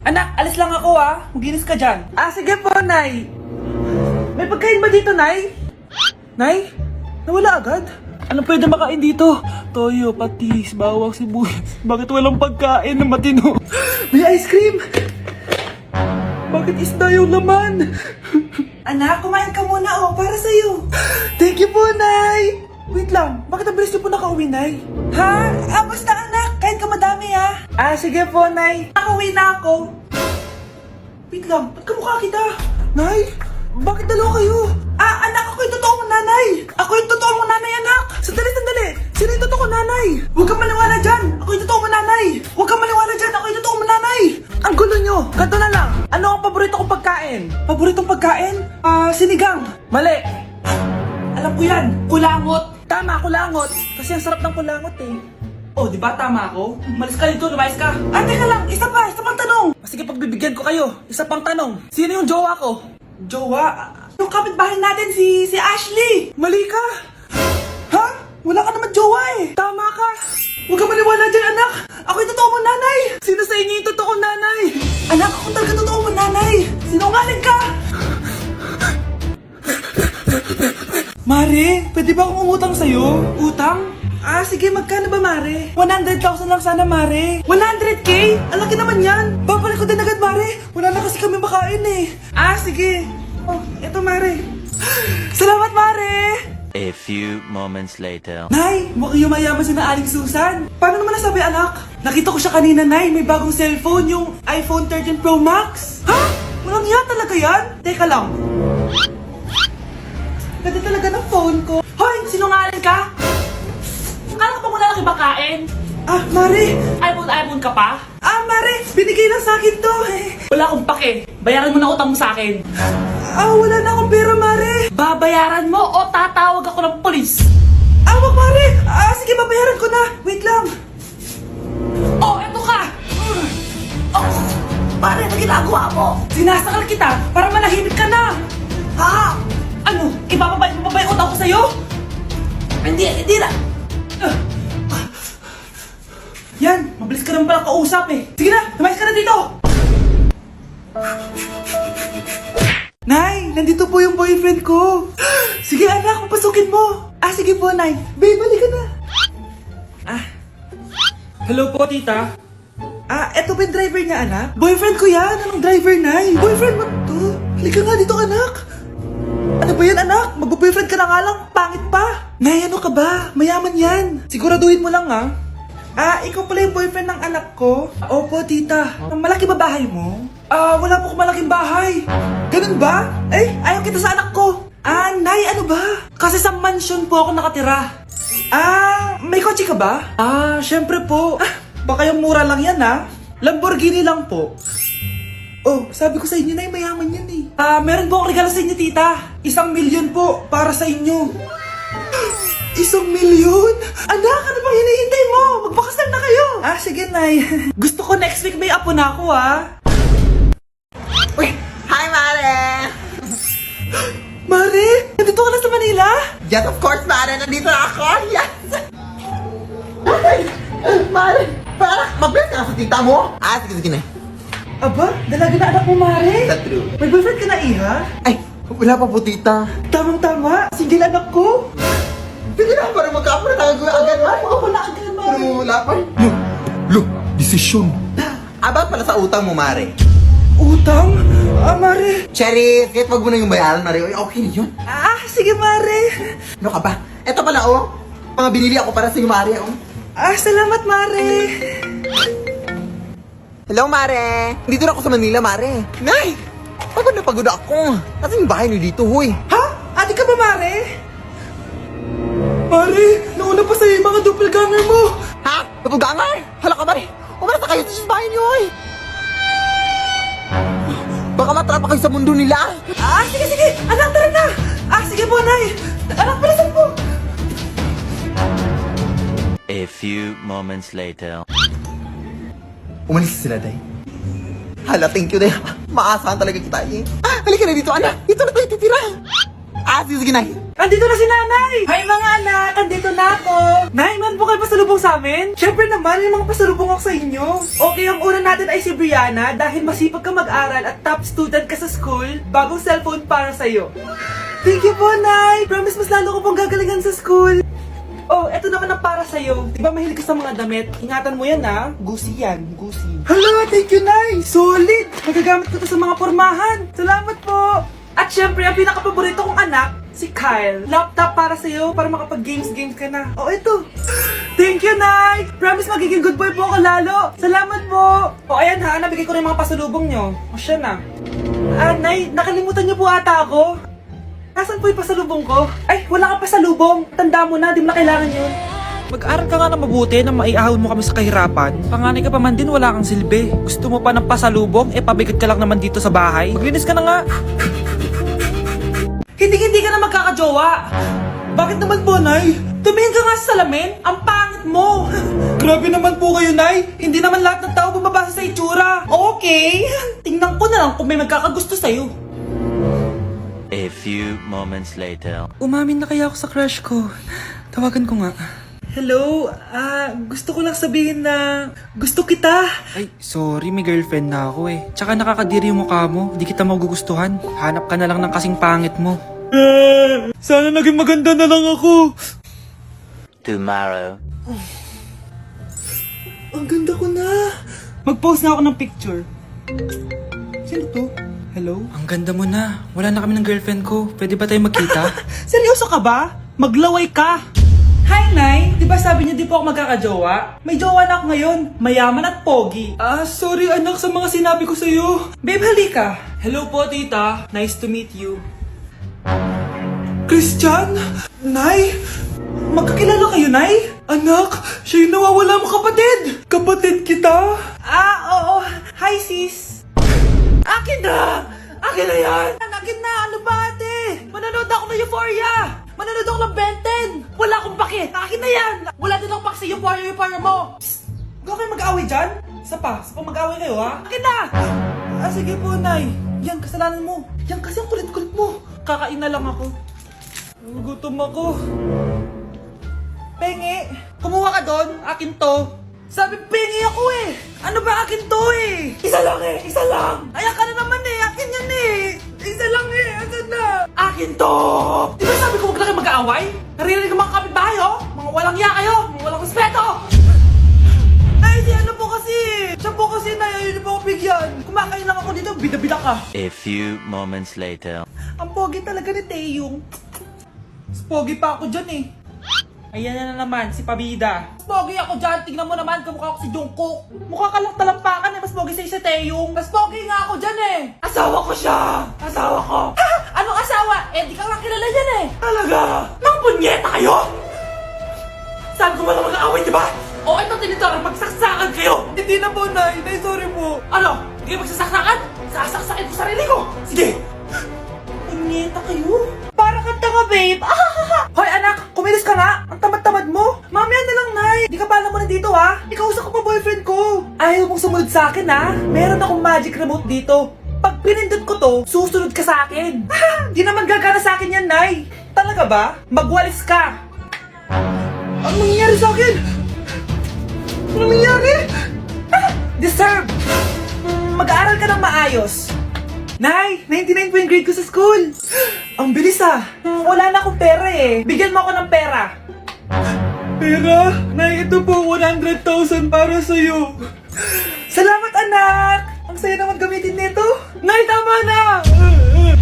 Anak, alis lang ako Maginis ka dyan. Sige po, Nay. May pagkain ba dito, Nay? Nay? Nawala agad? Anong pwede makain dito? Toyo, patis, bawang, sibuyas. Bakit walang pagkain na matino? May ice cream! Bakit isda yung laman? Anak, kumain ka muna para sa'yo. Thank you po, Nay! Wait lang, bakit ang bilis niyo po nakauwi, Nay? Basta anak, kain ka madami sige po, Nay. Nakauwi na ako. Wait lang, ba't kamukha kita? Nay, bakit dalawa kayo? Anak, ako yung totoo mong nanay. Ako yung totoo mong nanay, anak. Sandali. Sino yung totoo mong nanay? Huwag kang maniwala dyan. Ako yung totoo mong nanay. Huwag kang maniwala dyan. Ako yung totoo mong nanay. Ang gulo nyo. Ganto na lang. Ano ang paborito kong pagkain? Paboritong pagkain? Sinigang. Mali. Alam ko yan. Kulangot. Tama, kulangot. Kasi ang sarap ng kulangot di ba tama ako? Malis ka dito, lumayas ka. Teka lang. Isa pang tanong. Sige, pagbibigyan ko kayo. Isa pang tanong. Sino yung jowa ko? Jowa? Yung kapitbahay natin, si Ashley! Mali ka! Ha? Wala ka naman jowa Tama ka! Huwag ka maniwala dyan, anak! Ako yung totoo mong nanay! Sino sa inyo yung totoo nanay? Anak, ako talaga totoo mong nanay! Sinungaling ka! Mare, pwede ba akong umutang sa'yo? Utang? Sige, magkano ba, Mare? 100,000 lang sana, Mare. 100K? Ang laki naman yan. Babalik ko din agad, Mare. Wala na kasi kami makain sige. Eto, Mare. Salamat, Mare! A few moments later. Nay, mukhang yumayaman si na Aling Susan. Paano naman nasabi, anak? Nakita ko siya kanina, Nay. May bagong cellphone, yung iPhone 13 Pro Max. Ha? Walang iya talaga yan? Teka lang. Ganda talaga ng phone ko. Hoy, sinungaling ka? Akala ko pa muna lang ibakain. Mare. iPhone ka pa? Mare, binigay lang sa akin to Wala akong pake. Bayaran mo na utang mo sa akin. Wala na akong pera, Mare. Babayaran mo o tatawag ako ng polis. Wag, Mare. Sige, babayaran ko na. Wait lang. Eto ka. Pare, ano ginagawa mo? Sinasakal kita para manahimik ka na. Ano? Ibababay mo ba yung utang ko sa'yo? Hindi na. Yan, mabilis ka naman pala kausap Sige na, lumayas ka na dito. Nay, nandito po yung boyfriend ko. Sige anak, papasukin mo. Sige po, Nay. Babe, balik ka na. Hello po, tita. Eto ba yung driver niya, anak? Boyfriend ko yan. Anong driver, Nay? Boyfriend mo to? Halika nga dito, anak. Ano ba yan, anak? Mag-boyfriend ka na nga lang. Pangit pa. Nay, ano ka ba? Mayaman yan. Siguraduhin mo lang, ikaw pala yung boyfriend ng anak ko? Opo, tita. Malaki ba bahay mo? Wala po akong malaking bahay. Ganun ba? Ayaw kita sa anak ko. Nay, ano ba? Kasi sa mansion po ako nakatira. May kotse ka ba? Syempre po. Baka yung mura lang yan, Lamborghini lang po. Sabi ko sa inyo, Nay, mayaman yan meron po akong regalo sa inyo, tita. 1,000,000 po para sa inyo. 1,000,000? Anak, ano bang hinihintay mo? Magpakasal na kayo. Sige, Nay. Gusto ko next week may apo na ako, Uy! Hi, Mare! Mare, nandito ka na sa Manila? Yes, of course, Mare! Nandito na ako! Yes! Mare! Para mag-bless ka sa tita mo! Sige na. Aba, dalaga na anak mo, Mare. That's true. May boyfriend ka na, Iha? Ay! Wala pa po, tita. Tamang-tama, single anak ko. Sige na, para magka-apura tayo agad, Mare. Ako na agad, Mare. Pero wala pa. Look! Desisyon. About pala sa utang mo, Mare. Utang? Mare. Cherry, kahit wag mo na yung bayaran, Mare. Okay na yun. Sige, Mare. Ano ka ba? Eto pala, mga binili ako para sa'yo, Mare, Salamat, Mare. Hello, Mare! Dito na ako sa Manila, Mare. Nay! Pagod na pagod ako. Kasi yung bahay niyo dito, huy. Ate ka ba, Mare? Mare, nauna pa sa'yo yung mga doppelganger mo. Ha? Napugangar? Hala ka, Mare! Umarasa kayo sa bahay niyo, huy. Baka matrapa kayo sa mundo nila. Sige. Anak, tara na. Sige po, Nay. Anak, palasan po. A few moments later. Umalis sila, Day. Hala, thank you, Day. Maasahan talaga kita, Halika na dito, anak. Dito na tayo titira. Sige, Nay. Andito na si Nanay! Hi mga anak! Andito na ako! Nay, man po kayo pasalubong sa amin? Siyempre naman, may mga pasalubong ako sa inyo. Okay, ang una natin ay si Brianna dahil masipag ka mag-aral at top student ka sa school, bagong cellphone para sa'yo. Thank you po, Nay! Promise mas lalo ko pong gagalingan sa school. Oh, eto naman ang para sa'yo. Di ba mahilig ka sa mga damit? Ingatan mo yan, ha? Gucci yan, Gucci. Hala, thank you, Nay! Solid! Magagamit ko to sa mga pormahan. Salamat po! At syempre, ang pinaka-paborito kong anak, si Kyle. Laptop para sa'yo, para makapag-games ka na. Oh, ito. Thank you, Nay! Promise magiging good boy po ako lalo. Salamat po! O, ayan ha, nabigay ko na yung mga pasalubong nyo. O, siya na. Nay, nakalimutan niyo po ata ako. Nasaan po yung pasalubong ko? Ay, wala kang pasalubong. Tanda mo na, di mo na kailangan yun. Mag-aral ka nga na mabuti na maiahon mo kami sa kahirapan. Panganay ka pa man din, wala kang silbi. Gusto mo pa ng pasalubong, pabigat ka lang naman dito sa bahay. Maglinis ka na nga. Hindi ka na magkakajowa. Bakit naman po, Nay? Tumingin ka nga sa salamin. Ang pangit mo. Grabe naman po kayo, Nay. Hindi naman lahat ng tao bumabasa sa itsura. Okay. Tingnan ko na lang kung may magkakagusto sa'yo. A few moments later. Umamin na kaya ako sa crush ko. Tawagan ko nga. Hello, gusto ko lang sabihin na gusto kita. Ay, sorry, may girlfriend na ako eh. Tsaka nakakadiri yung mukha mo, di kita magugustuhan. Hanap ka na lang ng kasing pangit mo. Sana naging maganda na lang ako. Tomorrow. Ang ganda ko na. Mag-post na ako ng picture. Sino to? Hello? Ang ganda mo na. Wala na kami ng girlfriend ko. Pwede ba tayo magkita? Seryoso ka ba? Maglaway ka. Hi, Nay! Di ba sabi niyo di po ako magkakajowa? May jowa na ako ngayon, mayaman at pogi. Sorry anak sa mga sinabi ko sa'yo. Babe, halika. Hello po, tita. Nice to meet you. Christian? Nay? Magkakilala kayo, Nay? Anak, siya yung nawawala mo kapatid. Kapatid kita? Oo. Hi, sis. Akin na! Akin na yan! Akin na! Ano ba, ate? Manonood ako ng Euphoria! Manonood ako ng Ben 10! Wala akong pake! Akin na yan! Wala din akong pake sa Euphoria mo! Psst! Huwag kayo mag-away dyan? Isa pa mag-away kayo, ha? Akin na! Sige po, Nay. Yan, kasalanan mo. Yan kasi ang kulit-kulit mo. Kakain na lang ako. Gutom ako. Pengi! Kumuha ka doon! Akin to! Sabi, pengi ako eh! Ano ba akin to eh? Isa lang eh! Isa lang! Ayan ka na naman eh! Akin yan eh! Isa lang eh! Asan na? Akin to! Di ba sabi ko huwag na kayo mag-aaway? Naririnig ang mga kapitbahay oh! Mga walang iya kayo! Mga walang respeto! Ay, di ano po kasi! Siya po kasi na yun po ako bigyan! Kumakain lang ako dito, bida-bida ka! A few moments later. Ang pogi talaga ni Taeyong. Mas pogi pa ako dyan eh. Ayan na naman, si Pabida. Mas pogi ako dyan, tignan mo naman, kamukha ako si Jungkook. Mukha ka lang talampakan eh, mas pogi sa'yo si Taeyong. Mas pogi nga ako dyan eh. Asawa ko siya! Asawa ko! Ha? Anong asawa? Eh, di ka lang kilala yan eh. Talaga? Mga punyeta kayo? Saan ko wala mag-aaway, di ba? O, ito tinitara, magsaksakan kayo! Hindi na po, Nay. Nay, sorry po. Ano? Hindi kayo magsasaksakan? Sasaksakin ko sarili ko! Sige! Punyeta kayo? Para kang tanga, babe! Hoy, anak! Kumilos ka nga! Ang tamad-tamad mo! Mamaya na lang, Nay! Di ka pala muna dito, ha? Ikausap ko pa boyfriend ko! Ayaw mong sumunod sa akin, ha? Meron akong magic remote dito. Pag pinindot ko to, susunod ka sa akin. Di naman gagana sa akin yan, Nay! Talaga ba? Magwalis ka! Ano nangyayari sa akin? Ano nangyayari? Deserve! Mag-aaral ka ng maayos. Nay, 99 po yung grade ko sa school. Ang bilis ah. Wala na akong pera eh. Bigyan mo ako ng pera. Pera? Nay, ito po 100,000 para sa'yo. Salamat anak! Ang saya naman gamitin nito. Nay, tama na!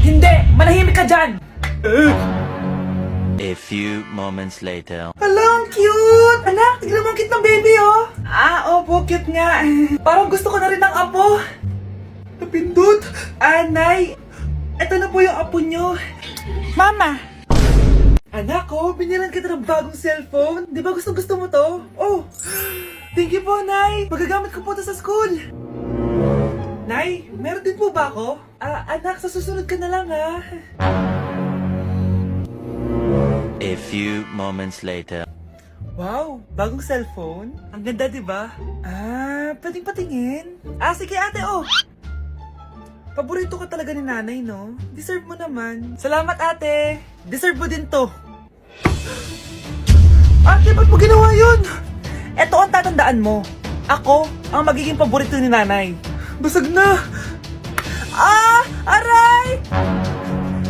Hindi! Manahimik ka dyan! A few moments later. Hala, ang cute! Anak, tignan mo ang cute ng baby, oh! Opo, cute nga. Parang gusto ko na rin ng apo. Napindot! Nay! Ito na po yung apo nyo. Mama! Anak ko, binilan kita ng bagong cellphone. Di ba gusto mo to? Oh! Thank you po, Nay! Magagamit ko po to sa school. Nay, meron din po ba ako? Anak, sa susunod ka na lang, ha? A few moments later. Wow, bagong cellphone? Ang ganda, di ba? Pwedeng patingin? Sige ate, oh! Paborito ka talaga ni nanay, no? Deserve mo naman. Salamat, ate. Deserve mo din to. Ate, ba't mo ginawa yun? Eto ang tatandaan mo. Ako ang magiging paborito ni nanay. Basag na. Ah! Aray!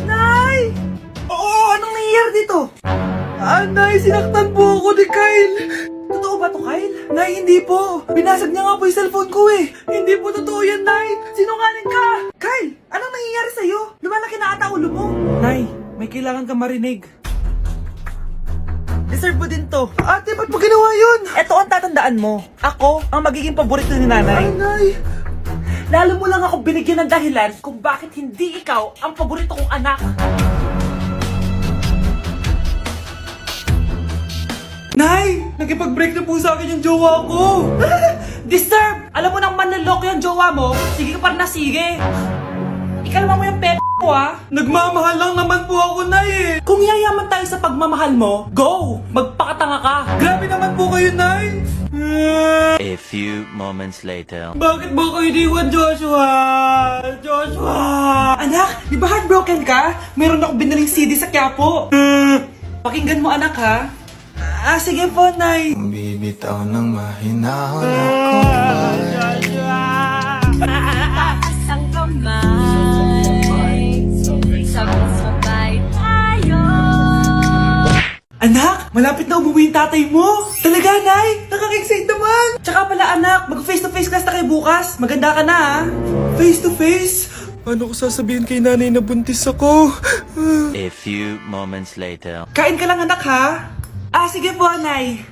Nay! Oo, anong nangyayari dito? Nay, sinaktan po ako ni Kyle. Totoo ba to, Kyle? Nay, hindi po. Binasag niya nga po yung cellphone ko eh. Hindi po totoo yan, Nay. Sinungaling ka. Kyle, anong nangyayari sa'yo? Lumalaki na ata ulo mo. Nay, may kailangan ka marinig. Deserve mo din to. Ate, ba't mo ginawa yun? Ito ang tatandaan mo. Ako ang magiging paborito ni nanay. Nay! Lalo mo lang ako binigyan ng dahilan kung bakit hindi ikaw ang paborito kong anak. Nay! Nakipag-break na po sa akin yung jowa ko! Disturb! Alam mo nang manloloko yung jowa mo, sige ka pa rin na sige! Ikalma mo yung ko ah! Nagmamahal lang naman po ako, Nay eh! Kung yayaman tayo sa pagmamahal mo, go! Magpakatanga ka! Grabe naman po kayo, Nay! A few moments later. Bakit mo ko iniwan, Joshua? Joshua! Anak, di ba heartbroken ka? Meron ako binaling CD sa Quiapo. Pakinggan mo, anak, ha? Sige po, Nay. Bibitaw ng mahinahon ako Taas ang kamay, sabay-sabay tayo. Anak, malapit na umuwi yung tatay mo. Talaga, Nay? Nakaka-excite naman. Tsaka pala, anak, mag-face-to-face class na kayo bukas. Maganda ka na, ha? Face-to-face? Paano ko sasabihin kay nanay na buntis ako? A few moments later. Kain ka lang, anak, ha? Sige po, Nay.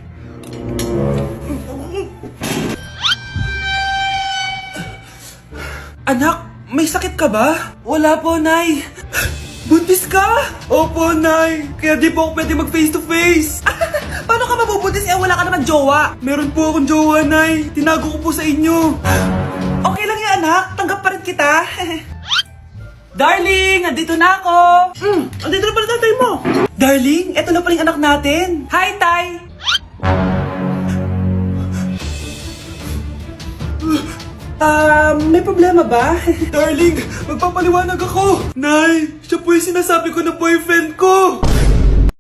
Anak, may sakit ka ba? Wala po, Nay. Buntis ka? Opo, Nay. Kaya di po ako pwede mag face-to-face. Paano ka mabubuntis wala ka naman jowa? Meron po akong jowa, Nay. Tinago ko po sa inyo. Okay lang yan, anak. Tanggap pa rin kita. Darling, andito na ako. Andito na pala tatay mo. Darling, eto na pala yung anak natin. Hi, Tay. May problema ba? Darling, magpapaliwanag ako. Nay, siya po yung sinasabi ko na boyfriend ko.